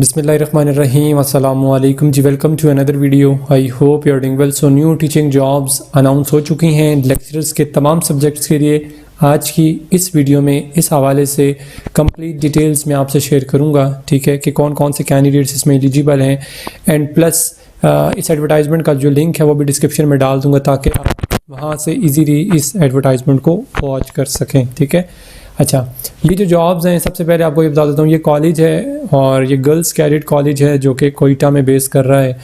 बिस्मिल्लाहिर्रहमानिर्रहीम अस्सलामु अलैकुम जी। Welcome to another video. I hope you are doing well. So new teaching jobs announce हो चुकी हैं लेक्चरर्स के तमाम सब्जेक्ट्स के लिए। आज की इस वीडियो में इस हवाले से कंप्लीट डिटेल्स मैं आपसे शेयर करूंगा, ठीक है, कि कौन कौन से कैंडिडेट्स इसमें एलिजिबल हैं। एंड प्लस इस एडवर्टाइजमेंट का जो लिंक है वो भी डिस्क्रिप्शन में डाल दूंगा ताकि आप वहाँ से इजीली इस एडवर्टाइजमेंट को वॉच कर सकें, ठीक है। अच्छा, ये जो जॉब्स हैं, सबसे पहले आपको ये बता देता हूँ, ये कॉलेज है और ये गर्ल्स कैडेट कॉलेज है जो कि कोयटा में बेस कर रहा है।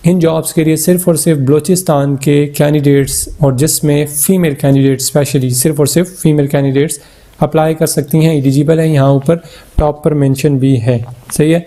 इन जॉब्स के लिए सिर्फ़ और सिर्फ बलूचिस्तान के कैंडिडेट्स और जिसमें फ़ीमेल कैंडिडेट्स स्पेशली सिर्फ़ और सिर्फ फ़ीमेल कैंडिडेट्स अप्लाई कर सकती हैं, एलिजिबल हैं। यहाँ ऊपर टॉप पर मेंशन भी है, सही है।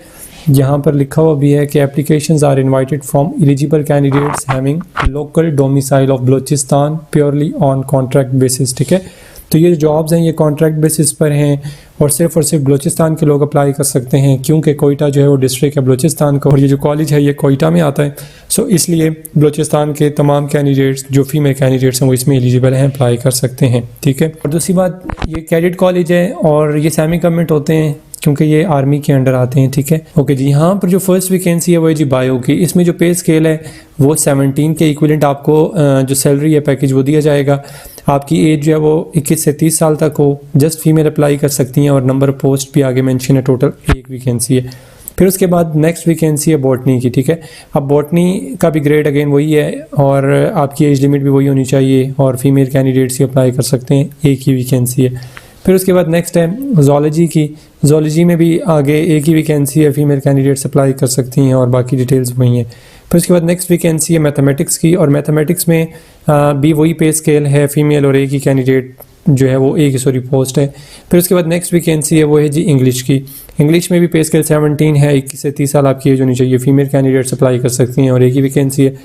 यहाँ पर लिखा हुआ भी है कि applications are invited from eligible candidates having local domicile of Balochistan purely on contract basis, ठीक है। तो ये जॉब्स हैं ये कॉन्ट्रैक्ट बेसिस पर हैं और सिर्फ बलूचिस्तान के लोग अप्लाई कर सकते हैं क्योंकि कोयटा जो है वो डिस्ट्रिक्ट है बलूचिस्तान का और ये जो कॉलेज है ये कोयटा में आता है। सो इसलिए बलूचिस्तान के तमाम कैंडिडेट्स जो फीमेल कैंडिडेट्स हैं वो इसमें एलिजिबल हैं, अप्लाई कर सकते हैं, ठीक है। और दूसरी बात, ये कैडेट कॉलेज है और ये सेमी गवर्नमेंट होते हैं क्योंकि ये आर्मी के अंडर आते हैं, ठीक है। ओके जी, यहाँ पर जो फर्स्ट वैकेंसी है वो है जी बायो की। इसमें जो पे स्केल है वो 17 के इक्विवेलेंट आपको जो सैलरी है पैकेज वो दिया जाएगा। आपकी एज जो है वो 21 से 30 साल तक हो। जस्ट फीमेल अप्लाई कर सकती हैं और नंबर पोस्ट भी आगे मेंशन है। टोटल एक वैकेंसी है। फिर उसके बाद नेक्स्ट वैकेंसी है बॉटनी की, ठीक है। अब बॉटनी का भी ग्रेड अगेन वही है और आपकी एज लिमिट भी वही होनी चाहिए और फीमेल कैंडिडेट्स ही अप्लाई कर सकते हैं, एक ही वैकेंसी है। फिर उसके बाद नेक्स्ट है जोलॉजी की। जोलॉजी में भी आगे एक ही वैकेंसी है, फीमेल कैंडिडेट्स अप्लाई कर सकती हैं और बाकी डिटेल्स वही हैं। फिर उसके बाद नेक्स्ट वैकेंसी है मैथमेटिक्स की और मैथमेटिक्स में भी वही पे स्केल है, फीमेल और एक ही कैंडिडेट जो है वो एक ही पोस्ट है। फिर उसके बाद नेक्स्ट वैकेंसी है वो है जी इंग्लिश की। इंग्लिश में भी पे स्केल 17 है, 21 से 30 साल आपकी एज होनी चाहिए, फीमेल कैंडिडेट्स अप्लाई कर सकती हैं और एक ही वैकेंसी है।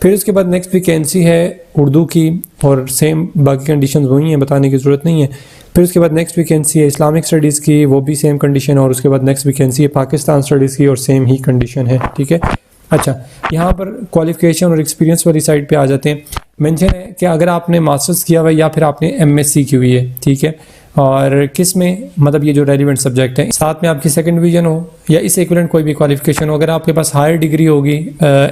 फिर उसके बाद नेक्स्ट वैकेंसी है उर्दू की और सेम बाकी कंडीशंस वही हैं, बताने की ज़रूरत नहीं है। फिर उसके बाद नेक्स्ट वैकेंसी है इस्लामिक स्टडीज़ की, वो भी सेम कंडीशन है। और उसके बाद नेक्स्ट वैकेंसी है पाकिस्तान स्टडीज़ की और सेम ही कंडीशन है, ठीक है। अच्छा, यहाँ पर क्वालिफिकेशन और एक्सपीरियंस वाली साइड पे आ जाते हैं। मेंशन है कि अगर आपने मास्टर्स किया हुआ है या फिर आपने एमएससी की हुई है, ठीक है, और किस में, मतलब ये जो रेलिवेंट सब्जेक्ट है, साथ में आपकी सेकंड डिवीजन हो या इस इक्विवेलेंट कोई भी क्वालिफिकेशन हो। अगर आपके पास हायर डिग्री होगी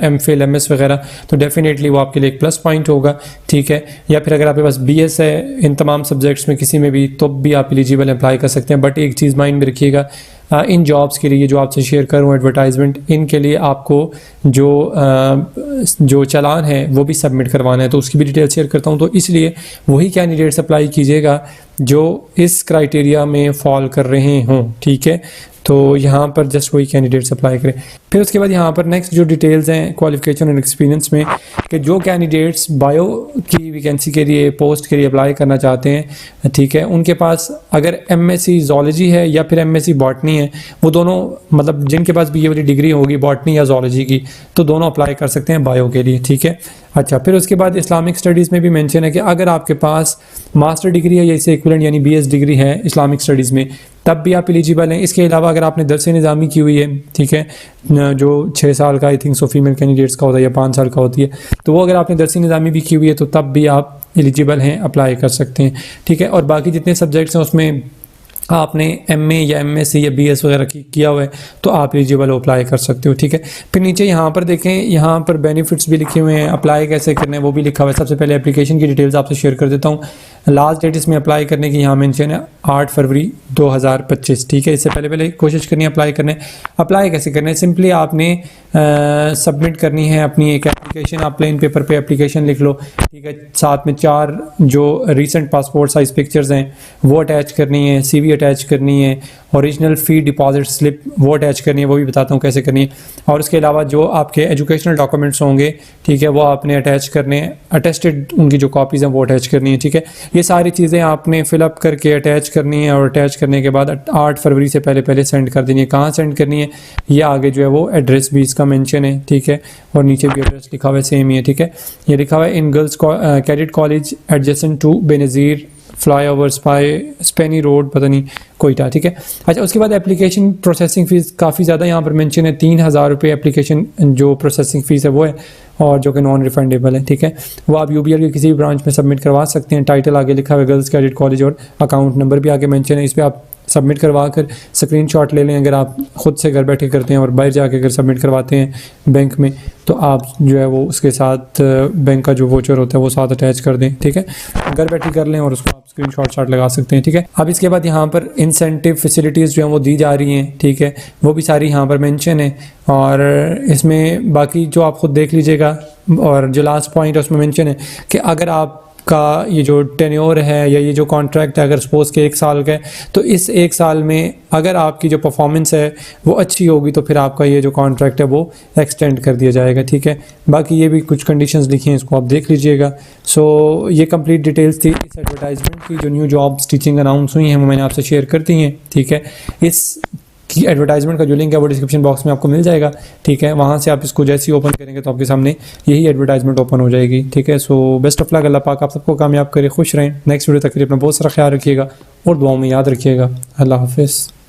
एमफिल एमएस वगैरह तो डेफिनेटली वो आपके लिए एक प्लस पॉइंट होगा, ठीक है। या फिर अगर आपके पास बीएस है इन तमाम सब्जेक्ट्स में किसी में भी तो भी आप एलिजिबल अप्लाई कर सकते हैं। बट एक चीज़ माइंड में रखिएगा, इन जॉब्स के लिए जो आपसे शेयर करूँ एडवर्टाइजमेंट, इनके लिए आपको जो चालान है वो भी सबमिट करवाना है, तो उसकी भी डिटेल शेयर करता हूँ। तो इसलिए वही कैंडिडेट्स अप्लाई कीजिएगा जो इस क्राइटेरिया में फॉल कर रहे हों, ठीक है। तो यहाँ पर जस्ट वही कैंडिडेट्स अप्लाई करें। फिर उसके बाद यहाँ पर नेक्स्ट जो डिटेल्स हैं क्वालिफिकेशन और एक्सपीरियंस में, कि जो कैंडिडेट्स बायो की वैकेंसी के लिए पोस्ट के लिए अप्लाई करना चाहते हैं, ठीक है, उनके पास अगर एमएससी जोलॉजी है या फिर एमएससी बॉटनी है, वो दोनों, मतलब जिनके पास भी ये वाली डिग्री होगी बॉटनी या जोलॉजी की, तो दोनों अप्लाई कर सकते हैं बायो के लिए, ठीक है। अच्छा, फिर उसके बाद इस्लामिक स्टडीज़ में भी मेंशन है कि अगर आपके पास मास्टर डिग्री है या इससे इक्विवेलेंट यानी बीएस डिग्री है इस्लामिक स्टडीज़ में, तब भी आप एलिजिबल हैं। इसके अलावा अगर आपने दरस निज़ामी की हुई है, ठीक है, जो 6 साल का I think so female candidates का होता है या 5 साल का होती है, तो वो अगर आपने दरस निज़ामी भी की हुई है तो तब भी आप एलिजिबल हैं, अप्लाई कर सकते हैं, ठीक है। और बाकी जितने सब्जेक्ट्स हैं उसमें आपने एमए या एमएससी या बीएस वगैरह किया हुआ है तो आप एलिजिबल अप्लाई कर सकते हो, ठीक है। फिर नीचे यहाँ पर देखें, यहाँ पर बेनिफिट्स भी लिखे हुए हैं, अप्लाई कैसे करने हैं वो भी लिखा हुआ है। सबसे पहले एप्लीकेशन की डिटेल्स आपसे शेयर कर देता हूँ। लास्ट डेट इसमें अप्लाई करने की यहाँ मेंशन है 8 फरवरी 2025, ठीक है। इससे पहले कोशिश करनी है अप्लाई करने। अप्लाई कैसे करना है, सिंपली आपने सबमिट करनी है अपनी एक एप्लीकेशन। आप प्लेन पेपर पे एप्लीकेशन लिख लो, ठीक है। साथ में 4 जो रीसेंट पासपोर्ट साइज पिक्चर्स हैं वो अटैच करनी है, सीवी अटैच करनी है, ओरिजिनल फ़ी डिपॉजिट स्लिप वो अटैच करनी है, वो भी बताता हूँ कैसे करनी है। और उसके अलावा जो आपके एजुकेशनल डॉक्यूमेंट्स होंगे, ठीक है, वो आपने अटैच करने हैं, अटेस्टेड उनकी जो कॉपीज़ हैं वो अटैच करनी है, ठीक है। ये सारी चीज़ें आपने फिलअप करके अटैच करनी है और अटैच करने के बाद 8 फरवरी से पहले सेंड कर देनी है। कहाँ सेंड करनी है ये आगे जो है वो एड्रेस भी इसका मेंशन है, ठीक है, और नीचे भी एड्रेस लिखा हुआ है, सेम ही है, ठीक है। ये लिखा हुआ है in girls cadet college adjacent to Benazir flyover Spinny road, पता नहीं, कोयटा, ठीक है। अच्छा, उसके बाद एप्लीकेशन प्रोसेसिंग फ़ीस काफ़ी ज़्यादा यहाँ पर मेंशन है, 3000 रुपये एप्लीकेशन जो प्रोसेसिंग फ़ीस है वो है, और जो कि नॉन रिफंडेबल है, ठीक है। वो आप यूबीएल के किसी भी ब्रांच में सबमिट करवा सकते हैं। टाइटल आगे लिखा हुआ है गर्ल्स कैडेट कॉलेज और अकाउंट नंबर भी आगे मेंशन है। इस पर आप सबमिट करवा कर स्क्रीनशॉट ले लें। अगर आप ख़ुद से घर बैठे करते हैं और बाहर जाके अगर सबमिट करवाते हैं बैंक में, तो आप जो है वो उसके साथ बैंक का जो वोचर होता है वो साथ अटैच कर दें, ठीक है। घर बैठे कर लें और उसको आप स्क्रीनशॉट लगा सकते हैं, ठीक है। अब इसके बाद यहाँ पर इंसेंटिव फैसिलिटीज़ जो हैं वो दी जा रही हैं, ठीक है, वो भी सारी यहाँ पर मेंशन है। और इसमें बाकी जो आप ख़ुद देख लीजिएगा। और जो लास्ट पॉइंट है उसमें मेंशन है कि अगर आपका ये जो टेन्योर है या ये जो कॉन्ट्रैक्ट है, अगर सपोज़ के 1 साल का है, तो इस 1 साल में अगर आपकी जो परफॉर्मेंस है वो अच्छी होगी तो फिर आपका ये जो कॉन्ट्रैक्ट है वो एक्सटेंड कर दिया जाएगा, ठीक है। बाकी ये भी कुछ कंडीशंस लिखी हैं, इसको आप देख लीजिएगा। सो ये कंप्लीट डिटेल्स थी इस एडवर्टाइजमेंट की। जो न्यू जॉब्स टीचिंग अनाउंस हुई हैं वो मैंने आपसे शेयर कर दी हैं, ठीक है। इस की एडवर्टाइजमेंट का जो लिंक है वो डिस्क्रिप्शन बॉक्स में आपको मिल जाएगा, ठीक है। वहाँ से आप इसको जैसे ही ओपन करेंगे तो आपके सामने यही एडवर्टाइजमेंट ओपन हो जाएगी, ठीक है। सो बेस्ट ऑफ लक, अल्लाह पाक आप सबको कामयाब करे, खुश रहें। नेक्स्ट वीडियो तक के लिए अपना बहुत सारा ख्याल रखिएगा और दुआओं में याद रखिएगा। अल्लाह हाफिज़।